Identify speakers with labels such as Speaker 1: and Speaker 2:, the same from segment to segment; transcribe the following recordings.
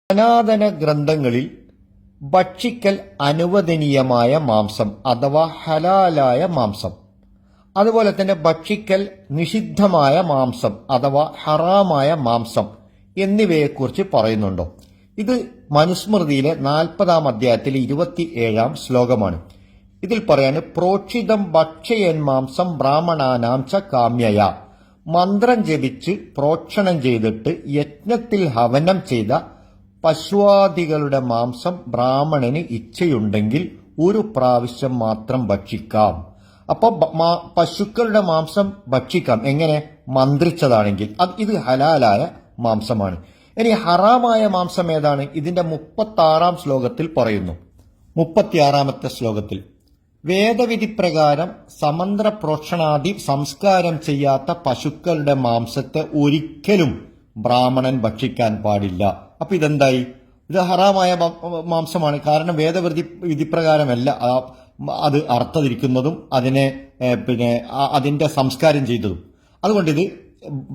Speaker 1: സനാതന ഗ്രന്ഥങ്ങളിൽ ഭക്ഷിക്കൽ അനുവദനീയമായ മാംസം അഥവാ ഹലാലായ മാംസം, അതുപോലെ തന്നെ ഭക്ഷിക്കൽ നിഷിദ്ധമായ മാംസം അഥവാ ഹറാമായ മാംസം എന്നിവയെക്കുറിച്ച് പറയുന്നുണ്ടോ? ഇത് മനുസ്മൃതിയിലെ 40-ാം അധ്യായത്തിലെ 27-ാം ശ്ലോകമാണ്. ഇതിൽ പറയാണ്, പ്രോക്ഷിതം ഭക്ഷയൻ മാംസം ബ്രാഹ്മണാനാം ച കാമ്യയ. മന്ത്രം ജപിച്ച് പ്രോക്ഷണം ചെയ്തിട്ട് യജ്ഞത്തിൽ ഹവനം ചെയ്ത പശുവാദികളുടെ മാംസം ബ്രാഹ്മണന് ഇച്ഛയുണ്ടെങ്കിൽ ഒരു പ്രാവശ്യം മാത്രം ഭക്ഷിക്കാം. അപ്പൊ പശുക്കളുടെ മാംസം ഭക്ഷിക്കാം. എങ്ങനെ? മന്ത്രിച്ചതാണെങ്കിൽ. ഇത് ഹലാലായ മാംസമാണ്. ഇനി ഹറാമായ മാംസം ഏതാണ്? ഇതിന്റെ 36-ാം ശ്ലോകത്തിൽ പറയുന്നു. 36-ാമത്തെ ശ്ലോകത്തിൽ, വേദവിധി പ്രകാരം സമന്ത്ര പ്രോക്ഷണാദി സംസ്കാരം ചെയ്യാത്ത പശുക്കളുടെ മാംസത്തെ ഒരിക്കലും ബ്രാഹ്മണൻ ഭക്ഷിക്കാൻ പാടില്ല. അപ്പൊ ഇതെന്തായി? ഇത് ഹറാമായ മാംസമാണ്. കാരണം വിധിപ്രകാരമല്ല അത് അർത്ഥതിരിക്കുന്നതും അതിനെ അതിന്റെ സംസ്കാരം ചെയ്തതും. അതുകൊണ്ട് ഇത്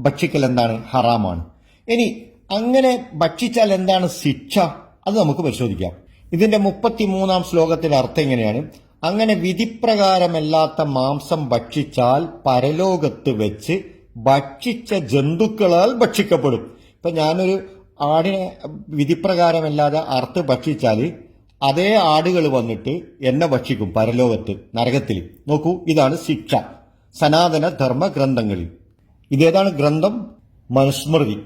Speaker 1: ഭക്ഷിക്കൽ എന്താണ്? ഹറാമാണ്. ഇനി അങ്ങനെ ഭക്ഷിച്ചാൽ എന്താണ് ശിക്ഷ? അത് നമുക്ക് പരിശോധിക്കാം. ഇതിന്റെ 33-ാം ശ്ലോകത്തിന്റെ അർത്ഥം എങ്ങനെയാണ്? അങ്ങനെ വിധിപ്രകാരമല്ലാത്ത മാംസം ഭക്ഷിച്ചാൽ പരലോകത്ത് വെച്ച് ഭക്ഷിച്ച ജന്തുക്കളാൽ ഭക്ഷിക്കപ്പെടും. ഇപ്പൊ ഞാനൊരു ആടിനെ വിധിപ്രകാരമല്ലാതെ അറുത്ത് ഭക്ഷിച്ചാൽ അതേ ആടുകൾ വന്നിട്ട് എന്നെ ഭക്ഷിക്കും പരലോകത്ത്, നരകത്തിൽ. നോക്കൂ, ഇതാണ് ശിക്ഷ സനാതന ധർമ്മ ഗ്രന്ഥങ്ങളിൽ. ഇതേതാണ് ഗ്രന്ഥം? മനുസ്മൃതി.